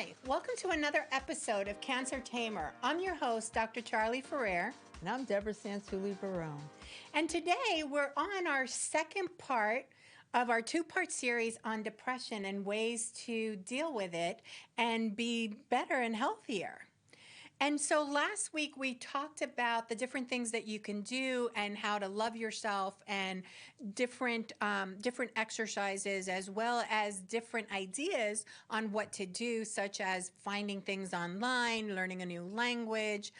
Hi, welcome to another episode of Cancer Tamer. I'm your host, Dr. Charley Ferrer. And I'm Debra Santulli, Barone. And today we're on our second part of our two-part series on depression and ways to deal with it and be better and healthier. And so last week we talked about the different things that you can do and how to love yourself and different exercises as well as different ideas on what to do, such as finding things online, learning a new language,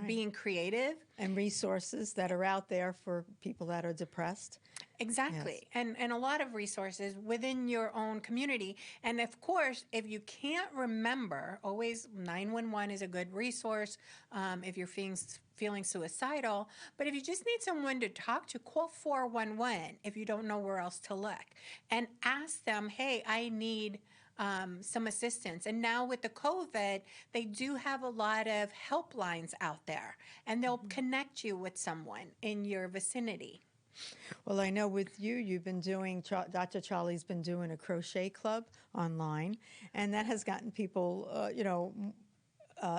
being creative. And resources that are out there for people that are depressed. Exactly. Yes. And a lot of resources within your own community. And of course, if you can't remember, always 911 is a good resource if you're feeling suicidal. But if you just need someone to talk to, call 411 if you don't know where else to look. And ask them, hey, I need some assistance. And now with the COVID, they do have a lot of helplines out there. And they'll connect you with someone in your vicinity. Well, I know with you, you've been doing, Dr. Charley's been doing a crochet club online, and that has gotten people,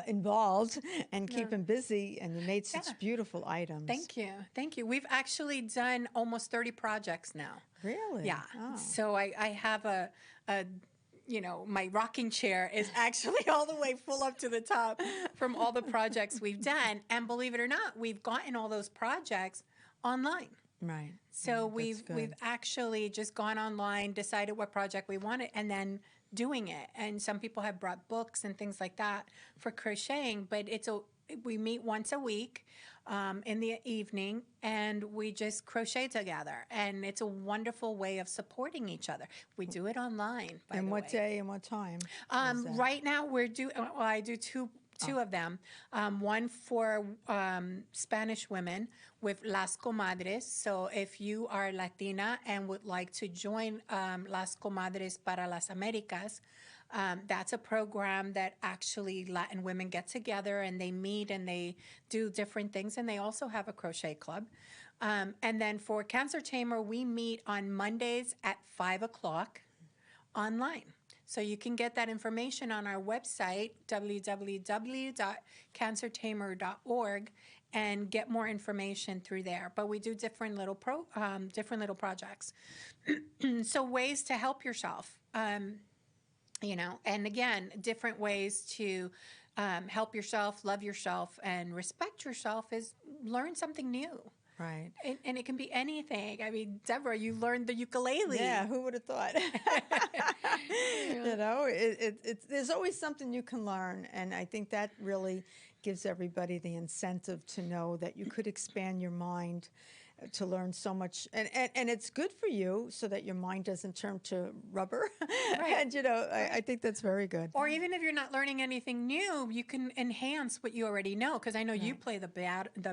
involved and keeping busy, and you made such beautiful items. Thank you. Thank you. We've actually done almost 30 projects now. Really? Yeah. Oh. So I have my rocking chair is actually all the way full up to the top from all the projects we've done. And believe it or not, we've gotten all those projects online. Right. So That's we've actually just gone online, decided what project we wanted, and then doing it. And some people have brought books and things like that for crocheting, but we meet once a week in the evening, and we just crochet together. And it's a wonderful way of supporting each other. We do it online, by the way. And what day and what time? Right now, I do two of them. One for Spanish women with Las Comadres. So if you are Latina and would like to join Las Comadres para las Americas, that's a program that actually Latin women get together and they meet and they do different things. And they also have a crochet club. And then for Cancer Tamer, we meet on Mondays at 5 o'clock online. So you can get that information on our website, www.cancertamer.org, and get more information through there. But we do different little projects. So ways to help yourself, and again, different ways to help yourself, love yourself, and respect yourself is learn something new. Right. And it can be anything. I mean, Debra, you learned the ukulele. Yeah, who would have thought? There's always something you can learn, and I think that really gives everybody the incentive to know that you could expand your mind to learn so much, and it's good for you so that your mind doesn't turn to rubber. Right. And I think that's very good. Or even if you're not learning anything new, you can enhance what you already know. Because I know you play the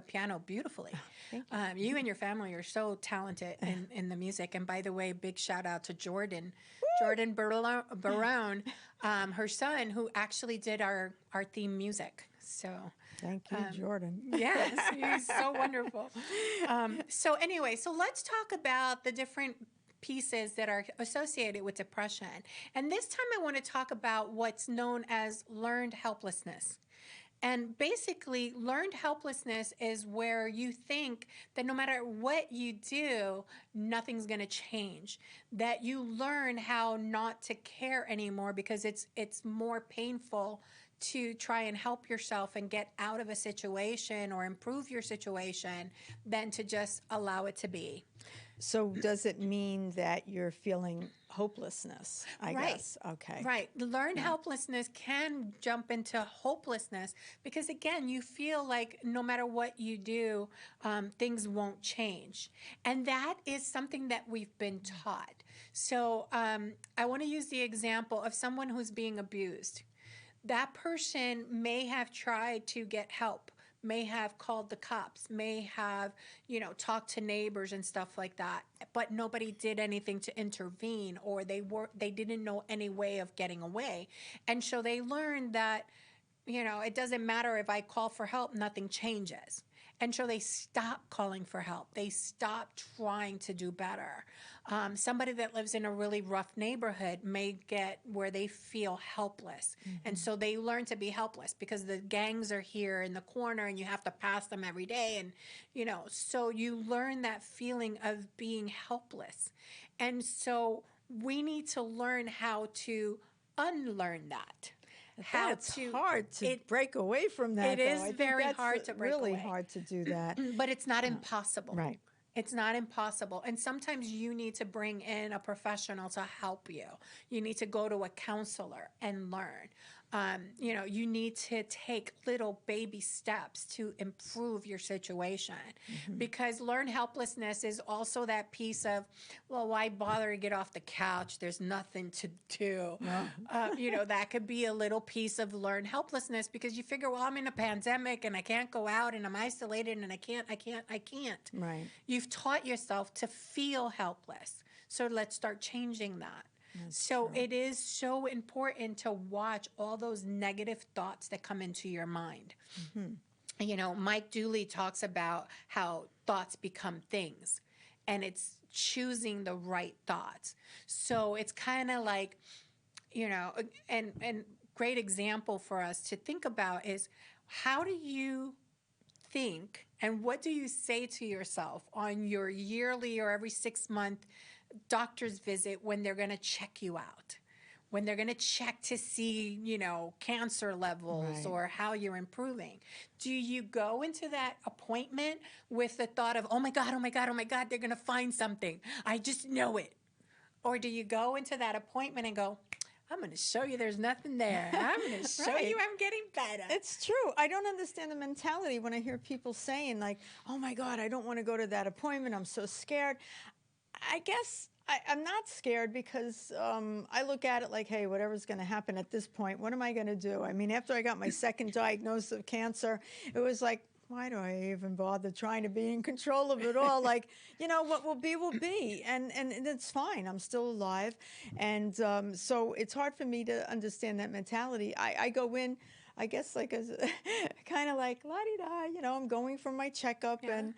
piano beautifully. Thank you. You and your family are so talented in the music. And by the way, big shout out to Jordan. Woo! Jordan Barone, her son, who actually did our theme music. So thank you, Jordan. Yes, he's so wonderful. So let's talk about the different pieces that are associated with depression. And this time I want to talk about what's known as learned helplessness. And basically, learned helplessness is where you think that no matter what you do, nothing's going to change. That you learn how not to care anymore because it's more painful to try and help yourself and get out of a situation or improve your situation than to just allow it to be. So does it mean that you're feeling hopelessness, I guess? Okay. Right. Learned helplessness can jump into hopelessness because, again, you feel like no matter what you do, things won't change. And that is something that we've been taught. So I want to use the example of someone who's being abused. That person may have tried to get help, may have called the cops, may have, talked to neighbors and stuff like that, but nobody did anything to intervene, or they didn't know any way of getting away. And so they learned that, it doesn't matter if I call for help, nothing changes. And so they stop calling for help. They stop trying to do better. Somebody that lives in a really rough neighborhood may get where they feel helpless. And so they learn to be helpless because the gangs are here in the corner and you have to pass them every day. And, so you learn that feeling of being helpless. And so we need to learn how to unlearn that. It's hard to break away from that. It is very hard to break away. Really hard to do that. But it's not impossible. Right. It's not impossible. And sometimes you need to bring in a professional to help you. You need to go to a counselor and learn. You need to take little baby steps to improve your situation, because learned helplessness is also that piece of, well, why bother to get off the couch? There's nothing to do. That could be a little piece of learned helplessness, because you figure, well, I'm in a pandemic and I can't go out and I'm isolated and I can't. Right. You've taught yourself to feel helpless. So let's start changing that. So it is so important to watch all those negative thoughts that come into your mind. Mike Dooley talks about how thoughts become things, and it's choosing the right thoughts. So it's kind of like, and great example for us to think about is, how do you think and what do you say to yourself on your yearly or every 6-month doctor's visit when they're going to check you out, when they're going to check to see, cancer levels or how you're improving? Do you go into that appointment with the thought of, oh my God, they're going to find something, I just know it? Or do you go into that appointment and go, I'm going to show you there's nothing there. I'm going to show you I'm getting better. It's true. I don't understand the mentality when I hear people saying, like, oh my God, I don't want to go to that appointment, I'm so scared. I guess I'm not scared, because I look at it like, hey, whatever's going to happen at this point, what am I going to do? I mean, after I got my second diagnosis of cancer, it was like, why do I even bother trying to be in control of it all? Like, what will be, will be. And it's fine. I'm still alive. And so it's hard for me to understand that mentality. I go in, I guess, like as kind of like la-di-da, I'm going for my checkup, and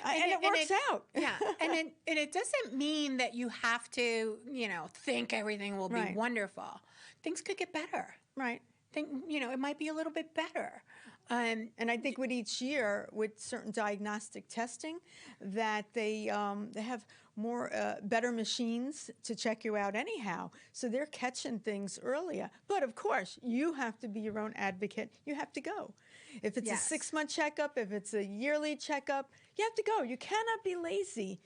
it works out. Yeah, and it doesn't mean that you have to, think everything will be wonderful. Things could get better. Right. It might be a little bit better. And I think with each year, with certain diagnostic testing, that they have more better machines to check you out anyhow. So they're catching things earlier. But of course, you have to be your own advocate. You have to go. If it's a 6-month checkup, if it's a yearly checkup, you have to go. You cannot be lazy.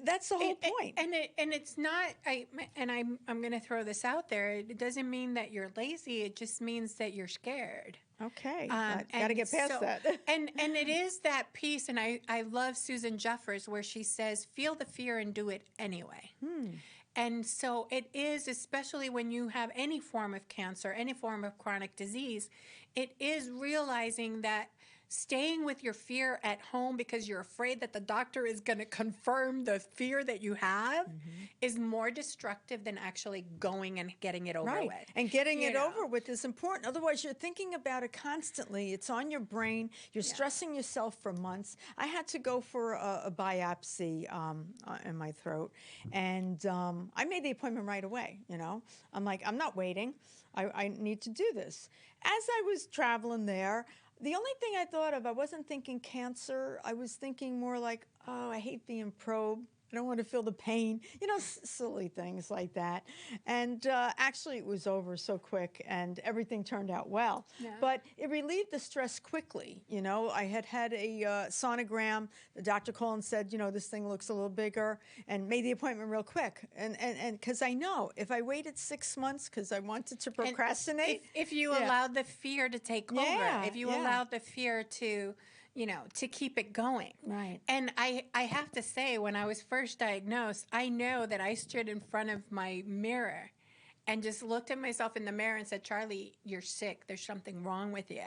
That's the whole point. And it's not. I'm going to throw this out there. It doesn't mean that you're lazy. It just means that you're scared. Okay, got to get past that. and it is that piece, and I love Susan Jeffers, where she says, feel the fear and do it anyway. And so it is, especially when you have any form of cancer, any form of chronic disease, it is realizing that staying with your fear at home because you're afraid that the doctor is going to confirm the fear that you have is more destructive than actually going and getting it over with. And getting it over with is important. Otherwise, you're thinking about it constantly. It's on your brain. You're stressing yourself for months. I had to go for a biopsy in my throat, and I made the appointment right away. I'm like, I'm not waiting. I need to do this. As I was traveling there, the only thing I thought of, I wasn't thinking cancer. I was thinking more like, oh, I hate being probed. I don't want to feel the pain. Silly things like that. And actually, it was over so quick, and everything turned out well. Yeah. But it relieved the stress quickly. I had a sonogram. The doctor called and said, this thing looks a little bigger, and made the appointment real quick. And because I know if I waited 6 months because I wanted to procrastinate. If you allowed the fear to take over, if you allowed the fear to keep it going. Right. And I have to say, when I was first diagnosed, I know that I stood in front of my mirror and just looked at myself in the mirror and said, Charley, you're sick. There's something wrong with you.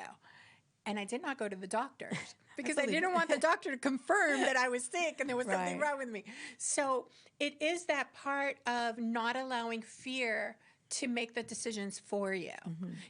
And I did not go to the doctor because I didn't want the doctor to confirm that I was sick and there was something wrong with me. So it is that part of not allowing fear to make the decisions for you.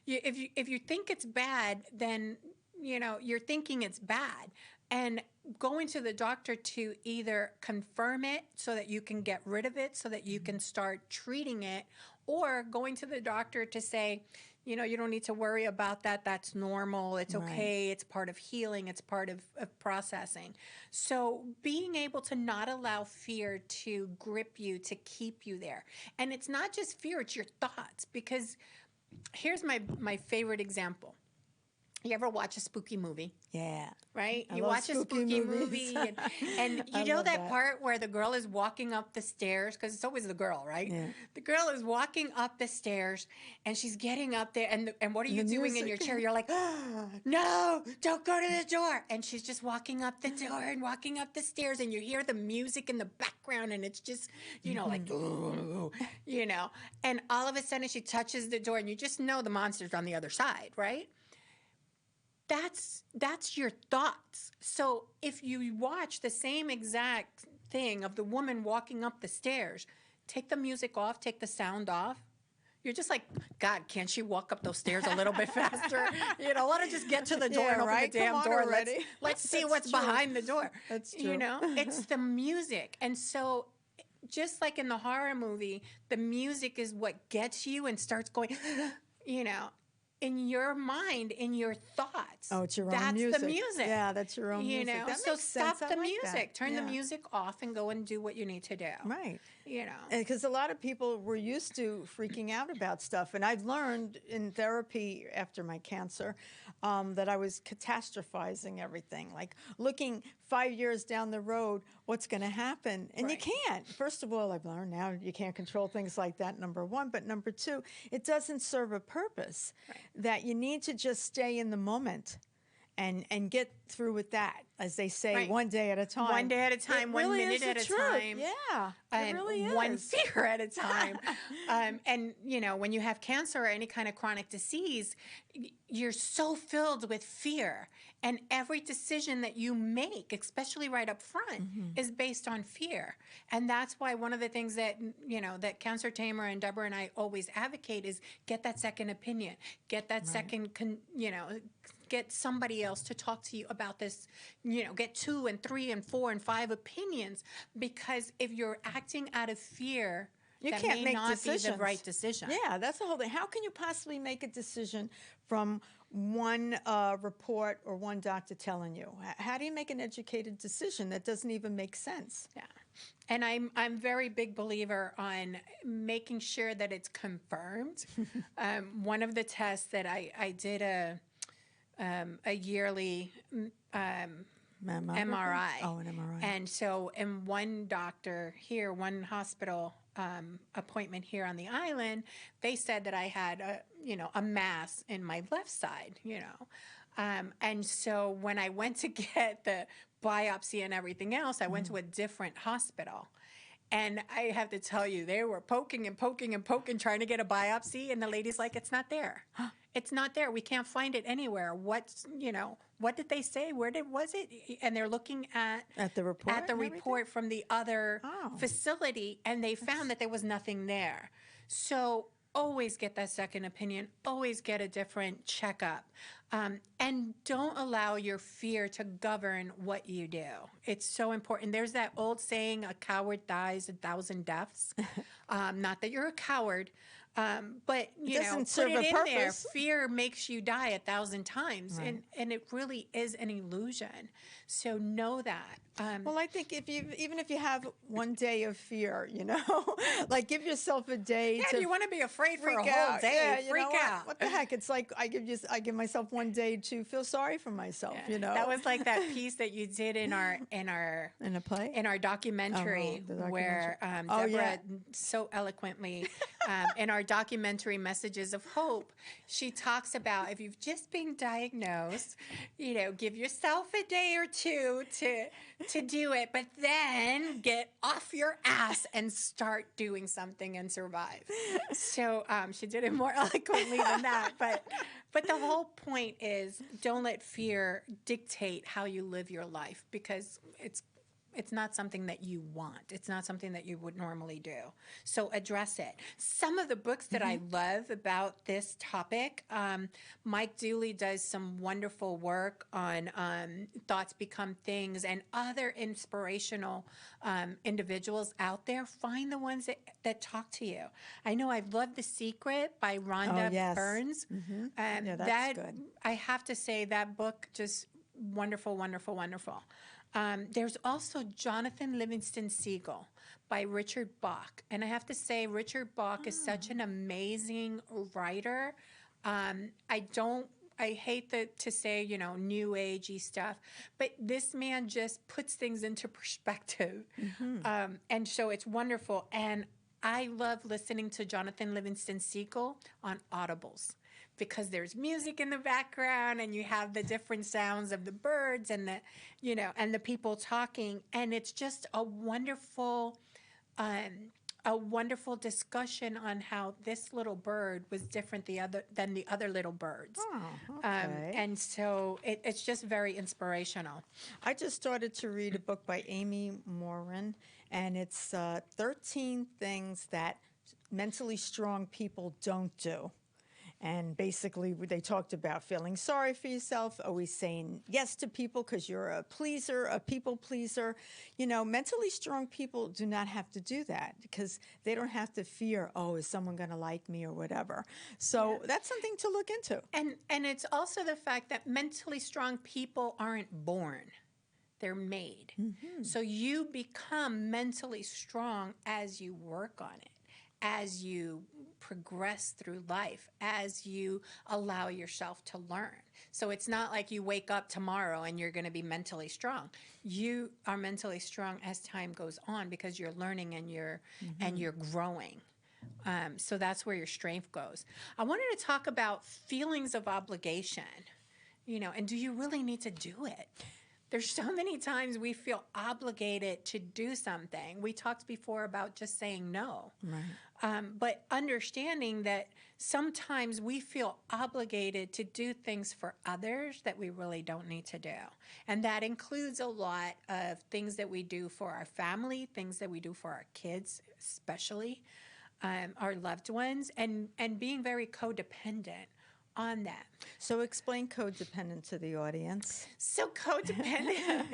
If you think it's bad, then you're thinking it's bad. And going to the doctor to either confirm it so that you can get rid of it, so that you can start treating it, or going to the doctor to say, you don't need to worry about that. That's normal. It's okay. It's part of healing. It's part of processing. So being able to not allow fear to grip you, to keep you there. And it's not just fear, it's your thoughts. Because here's my favorite example. You ever watch a spooky movie? Yeah. Right? I You love watch a spooky movie and you know that part where the girl is walking up the stairs, because it's always the girl, right? Yeah. The girl is walking up the stairs and she's getting up there and what are you doing in your chair? You're like, no, don't go to the door. And she's just walking up the door and walking up the stairs and you hear the music in the background and it's just, like, and all of a sudden she touches the door and you just know the monster's on the other side, right? That's your thoughts. So if you watch the same exact thing of the woman walking up the stairs, take the music off, take the sound off. You're just like, God, can't she walk up those stairs a little bit faster? Let her just get to the door and open the damn door. Let's see what's behind the door. That's true. It's the music. And so just like in the horror movie, the music is what gets you and starts going, in your mind, in your thoughts. Oh, it's your own music. That's the music. Yeah, that's your own music. That So makes stop sense. the I like music. that. Turn the music off and go and do what you need to do. Right. Because a lot of people were used to freaking out about stuff. And I've learned in therapy after my cancer that I was catastrophizing everything, like looking 5 years down the road, what's going to happen? And you can't. First of all, I've learned now you can't control things like that, number one. But number two, it doesn't serve a purpose. That you need to just stay in the moment and get through with that, as they say, one day at a time. One day at a time, one minute at a time. Yeah, it really is. One fear at a time. And, when you have cancer or any kind of chronic disease, you're so filled with fear. And every decision that you make, especially right up front, is based on fear. And that's why one of the things that, that Cancer Tamer and Debra and I always advocate is get that second opinion. Get that second, get somebody else to talk to you about this, get 2 and 3 and 4 and 5 opinions, because if you're acting out of fear, you that can't may make not decisions. be the right decision. Yeah, that's the whole thing. How can you possibly make a decision from one report or one doctor telling you? How do you make an educated decision that doesn't even make sense? Yeah. And I'm very big believer on making sure that it's confirmed. One of the tests that I did a yearly MRI. Oh, an MRI. And so in one hospital appointment here on the island, they said that I had a mass in my left side, and so when I went to get the biopsy and everything else, I went to a different hospital. And I have to tell you, they were poking and poking and poking, trying to get a biopsy. And the lady's like, it's not there. It's not there. We can't find it anywhere. What did they say? Was it? And they're looking at the report from the other facility, and they found that there was nothing there. So always get that second opinion. Always get a different checkup. And don't allow your fear to govern what you do. It's so important. There's that old saying, a coward dies 1,000 deaths. Not that you're a coward, but, put it in there. Fear makes you die 1,000 times. Right. And it really is an illusion. So know that. Well, I think even if you have one day of fear, like give yourself a day to if you want to be afraid for a whole out. day, freak out. What the heck? It's like I give myself one day to feel sorry for myself, That was like that piece that you did in our in a play? In our documentary, where Debra so eloquently in our documentary Messages of Hope, she talks about if you've just been diagnosed, give yourself a day or two to do it, but then get off your ass and start doing something and survive. So she did it more eloquently than that, but the whole point is don't let fear dictate how you live your life, because it's it's not something that you want. It's not something that you would normally do. So address it. Some of the books that I love about this topic, Mike Dooley does some wonderful work on Thoughts Become Things, and other inspirational individuals out there. Find the ones that talk to you. I know I've loved The Secret by Rhonda Burns. Yeah, that's good. I have to say that book just wonderful, wonderful, wonderful. There's also Jonathan Livingston Seagull by Richard Bach. And I have to say, Richard Bach is such an amazing writer. I hate to say, new agey stuff, but this man just puts things into perspective. And so it's wonderful. And I love listening to Jonathan Livingston Seagull on Audibles, because there's music in the background and you have the different sounds of the birds and the people talking. And it's just a wonderful discussion on how this little bird was different than the other little birds. Oh, okay. And so it's just very inspirational. I just started to read a book by Amy Morin, and it's 13 things that mentally strong people don't do. And basically, they talked about feeling sorry for yourself, always saying yes to people because you're a pleaser, a people pleaser. Mentally strong people do not have to do that because they don't have to fear, is someone going to like me or whatever. So that's something to look into. And it's also the fact that mentally strong people aren't born. They're made. So you become mentally strong as you work on it, as you progress through life, as you allow yourself to learn. So it's not like you wake up tomorrow and you're going to be mentally strong. You are mentally strong as time goes on because you're learning and you're growing. So that's where your strength goes. I wanted to talk about feelings of obligation, and do you really need to do it? There's so many times we feel obligated to do something. We talked before about just saying no. Right. But understanding that sometimes we feel obligated to do things for others that we really don't need to do. And that includes a lot of things that we do for our family, things that we do for our kids, especially our loved ones, and being very codependent on that. So explain codependent to the audience. So codependent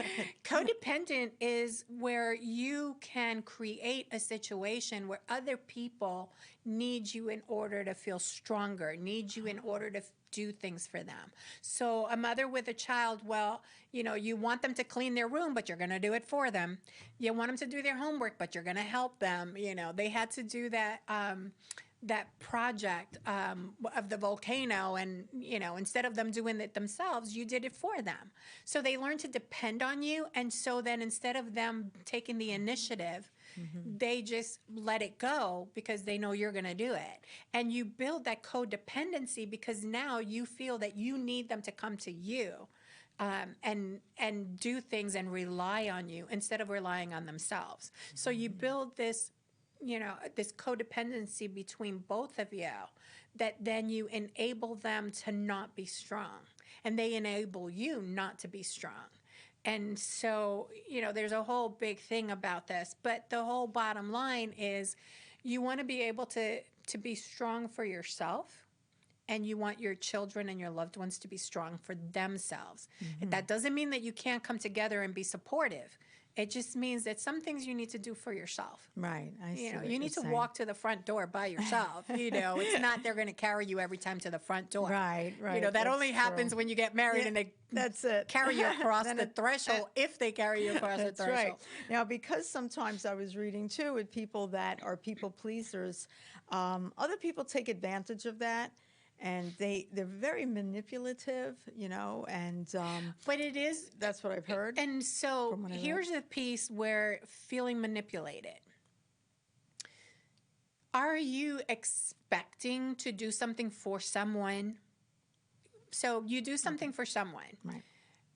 is where you can create a situation where other people need you in order to feel stronger, need you in order to do things for them. So a mother with a child, you want them to clean their room, but you're going to do it for them. You want them to do their homework, but you're going to help them. They had to do that project of the volcano, and instead of them doing it themselves, you did it for them. So they learn to depend on you, and so then instead of them taking the initiative, they just let it go because they know you're going to do it. And you build that codependency because now you feel that you need them to come to you and do things and rely on you instead of relying on themselves. So you build this this codependency between both of you that then you enable them to not be strong, and they enable you not to be strong. And so, there's a whole big thing about this, but the whole bottom line is you want to be able to be strong for yourself, and you want your children and your loved ones to be strong for themselves. And that doesn't mean that you can't come together and be supportive. It just means that some things you need to do for yourself. Right. I see what you need to saying. Walk to the front door by yourself. It's not they're going to carry you every time to the front door. Right. That That's only happens true. when you get married and they That's it. carry you across the threshold, if they carry you across the That's threshold. right. Now, because sometimes I was reading too with people that are people pleasers, other people take advantage of that. And they're very manipulative, and but it is that's what I've heard. And so here's the piece where feeling manipulated. Are you expecting to do something for someone? So you do something for someone. Right.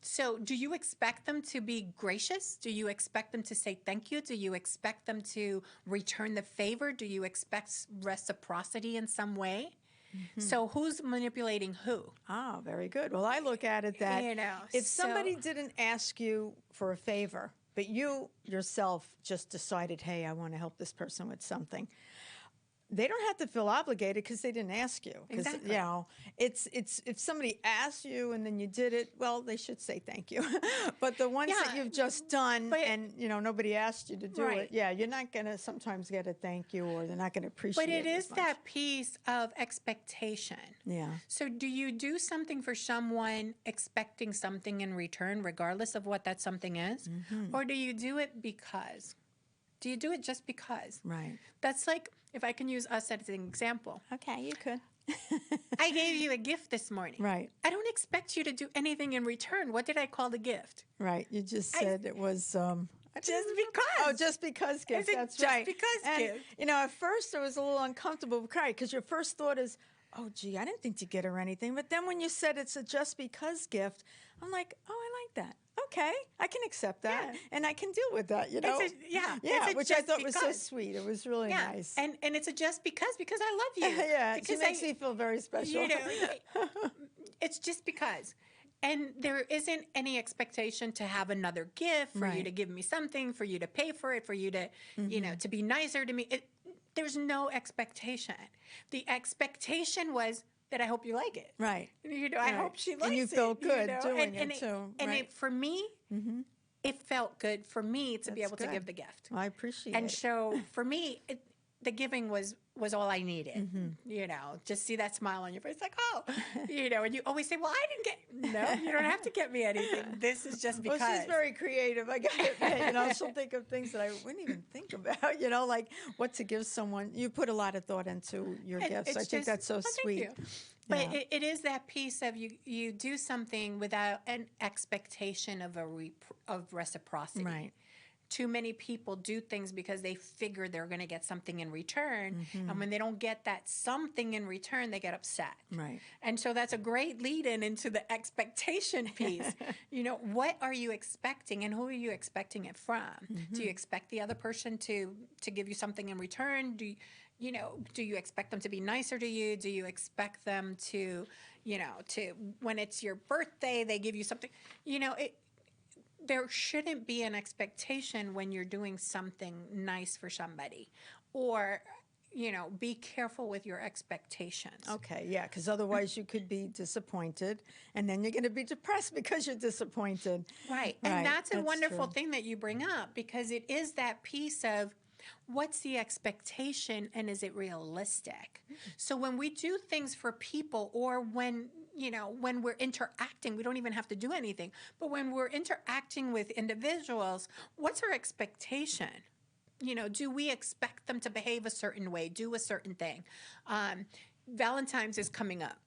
So do you expect them to be gracious? Do you expect them to say thank you? Do you expect them to return the favor? Do you expect reciprocity in some way? So who's manipulating who? Ah, very good. Well, I look at it that if somebody didn't ask you for a favor, but you yourself just decided, hey, I want to help this person with something, they don't have to feel obligated because they didn't ask you. Exactly. It's if somebody asked you and then you did it, well, they should say thank you. But the ones that you've just done and nobody asked you to do it, you're not going to sometimes get a thank you, or they're not going to appreciate it. But it is that piece of expectation. Yeah. So do you do something for someone expecting something in return, regardless of what that something is, or do you do it because? Do you do it just because? Right. That's like, if I can use us as an example. Okay, you could. I gave you a gift this morning. Right. I don't expect you to do anything in return. What did I call the gift? Right. You just said it was... just because. Oh, just because gift. That's right. Just because gift. At first I was a little uncomfortable with crying because your first thought is, oh, gee, I didn't think to get her anything. But then when you said it's a just because gift, I'm like, oh, I like that. Okay, I can accept that, and I can deal with that, which I thought was so sweet. It was really nice. And it's a just because I love you. Because it makes me feel very special. It's just because. And there isn't any expectation to have another gift, for you to give me something, for you to pay for it, for you to, to be nicer to me. There's no expectation. The expectation was that I hope you like it. Right. I hope she likes it. And you felt good doing it too. And for me, it felt good for me to be able to give the gift. I appreciate it. And so for me, the giving was all I needed. Just see that smile on your face, like, oh, and you always say, well, I didn't get, no, you don't have to get me anything. This is just because. Well, she's very creative. I got to admit, she'll think of things that I wouldn't even think about, like what to give someone. You put a lot of thought into your gifts. I think that's so sweet. Thank you. But it is that piece of you do something without an expectation of reciprocity. Right. Too many people do things because they figure they're going to get something in return. And when they don't get that something in return, they get upset. Right. And so that's a great lead-in into the expectation piece. What are you expecting, and who are you expecting it from? Do you expect the other person to give you something in return? Do you expect them to be nicer to you? Do you expect them to when it's your birthday, they give you something? There shouldn't be an expectation when you're doing something nice for somebody, or, be careful with your expectations. Okay, yeah, because otherwise you could be disappointed, and then you're going to be depressed because you're disappointed. Right, and that's a wonderful thing that you bring up, because it is that piece of what's the expectation and is it realistic? So when we do things for people, or when we're interacting, we don't even have to do anything, but when we're interacting with individuals, what's our expectation? Do we expect them to behave a certain way, do a certain thing? Valentine's is coming up.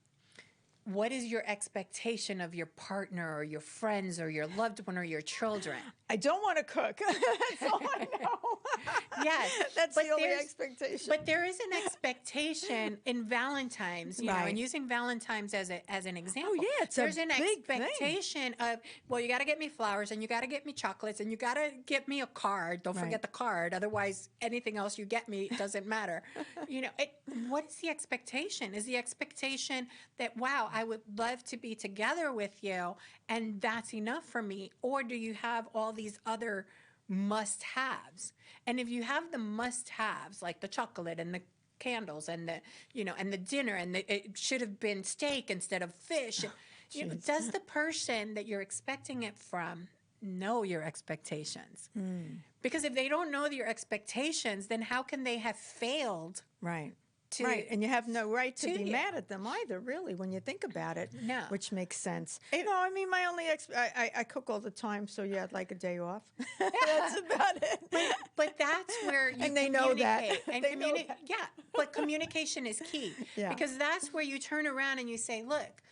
What is your expectation of your partner or your friends or your loved one or your children? I don't want to cook. That's all I know. Yes. That's the only expectation. But there is an expectation in Valentine's, and using Valentine's as an example. Oh, yeah, there's an expectation of, well, you got to get me flowers, and you got to get me chocolates, and you got to get me a card. Don't forget the card. Otherwise, anything else you get me doesn't matter. What's the expectation? Is the expectation that, wow, I would love to be together with you, and that's enough for me? Or do you have all these other must-haves? And if you have the must-haves, like the chocolate and the candles and the and the dinner, and it should have been steak instead of fish, does the person that you're expecting it from know your expectations? Because if they don't know your expectations, then how can they have failed? Right. And you have no right to be mad at them either, really, when you think about it. No. Which makes sense. My only I cook all the time, so I'd like a day off. That's about it. But that's where you and they know that. And they know that. Yeah, but communication is key. Because that's where you turn around and you say, look,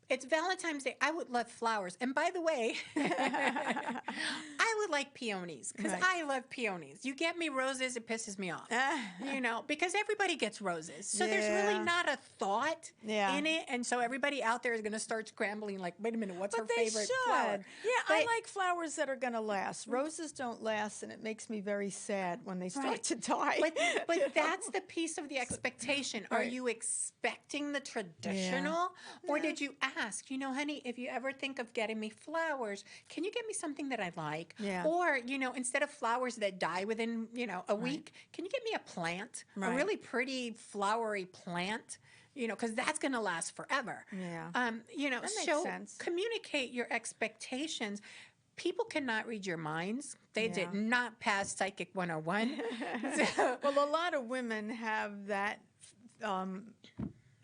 it's Valentine's Day. I would love flowers. And by the way, I would like peonies because Right. I love peonies. You get me roses, it pisses me off. Because everybody gets roses. So there's really Yeah. not a thought Yeah. in it. And so everybody out there is going to start scrambling like, wait a minute, what's her But they favorite should. flower? Yeah, I But- like flowers that are going to last. Roses don't last, and it makes me very sad when they start Right. to die. But that's the piece of the expectation. Are Right. you expecting the traditional? Or did you ask, honey, if you ever think of getting me flowers, can you get me something that I like? Yeah. Or, instead of flowers that die within, a week, can you get me a plant? Right. A really pretty flowery plant? Because that's going to last forever. Yeah. That makes so sense. communicate your expectations. People cannot read your minds. They Yeah. did not pass Psychic 101. Well, a lot of women have that,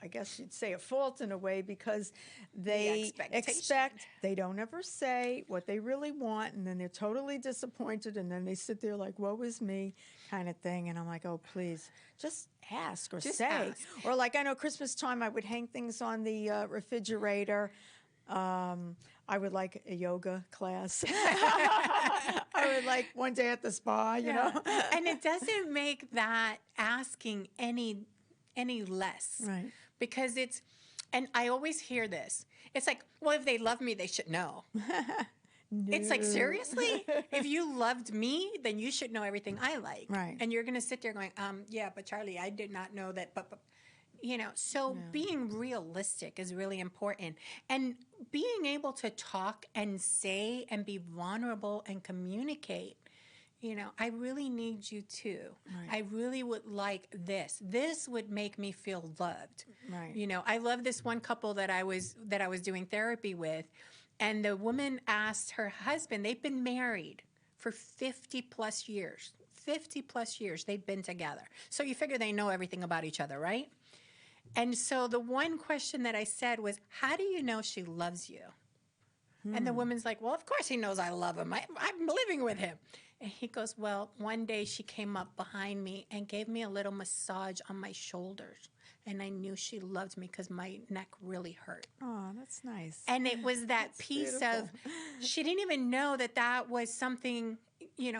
I guess you'd say, a fault in a way, because they expectation. expect, they don't ever say what they really want, and then they're totally disappointed, and then they sit there like, woe is me, kind of thing. And I'm like, oh, please, just ask or Just say. ask. Or like, I know Christmas time, I would hang things on the refrigerator. I would like a yoga class. I would like one day at the spa, you know. And it doesn't make that asking any less. Right. Because and I always hear this. It's like, well, if they love me, they should know. It's like, seriously? If you loved me, then you should know everything I like. Right. And you're going to sit there going, yeah, but Charlie, I did not know that. But so being realistic is really important. And being able to talk and say and be vulnerable and communicate. I really need you to. Right. I really would like this. This would make me feel loved. Right. I love this one couple that I was doing therapy with, and the woman asked her husband. They've been married for 50 plus years. 50 plus years they've been together. So you figure they know everything about each other, right? And so the one question that I said was, "How do you know she loves you?" And the woman's like, "Well, of course he knows I love him. I'm living with him." And he goes, "Well, one day she came up behind me and gave me a little massage on my shoulders. And I knew she loved me because my neck really hurt." Oh, that's nice. And it was that piece beautiful. of, she didn't even know that was something,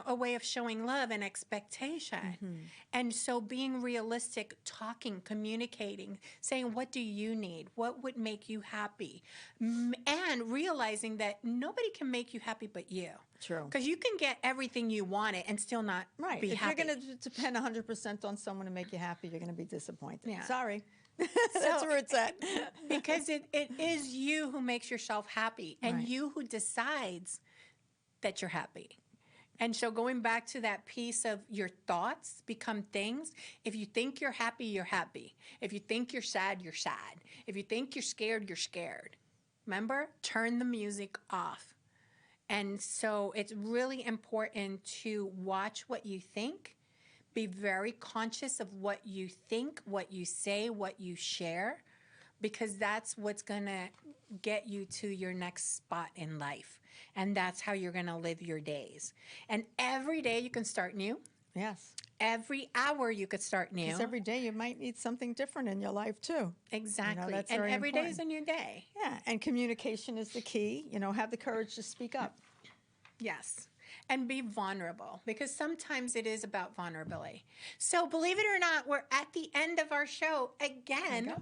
a way of showing love and expectation. And so being realistic, talking, communicating, saying, what do you need? What would make you happy? And realizing that nobody can make you happy but you. True. Because you can get everything you wanted and still not Right. be If happy. you're going to depend 100% on someone to make you happy, you're going to be disappointed. Yeah. Sorry. That's where it's at. Because it is you who makes yourself happy and Right. you who decides that you're happy. And so going back to that piece of your thoughts become things. If you think you're happy, you're happy. If you think you're sad, you're sad. If you think you're scared, you're scared. Remember? Turn the music off. And so it's really important to watch what you think. Be very conscious of what you think, what you say, what you share, because that's what's going to get you to your next spot in life. And that's how you're going to live your days. And every day you can start new. Yes. Every hour you could start new. Because every day you might need something different in your life, too. Exactly. that's and very every day is a important. new day. Yeah. And communication is the key. Have the courage to speak up. Yes. And be vulnerable, because sometimes it is about vulnerability. So believe it or not, we're at the end of our show again.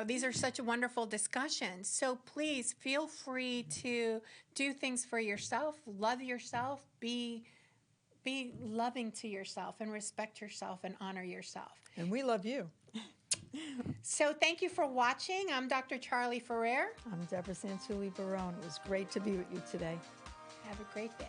These are such wonderful discussions. So please feel free to do things for yourself, love yourself, be loving to yourself, and respect yourself and honor yourself. And we love you. So thank you for watching. I'm Dr. Charley Ferrer. I'm Debra Santulli Barone. It was great to be with you today. Have a great day.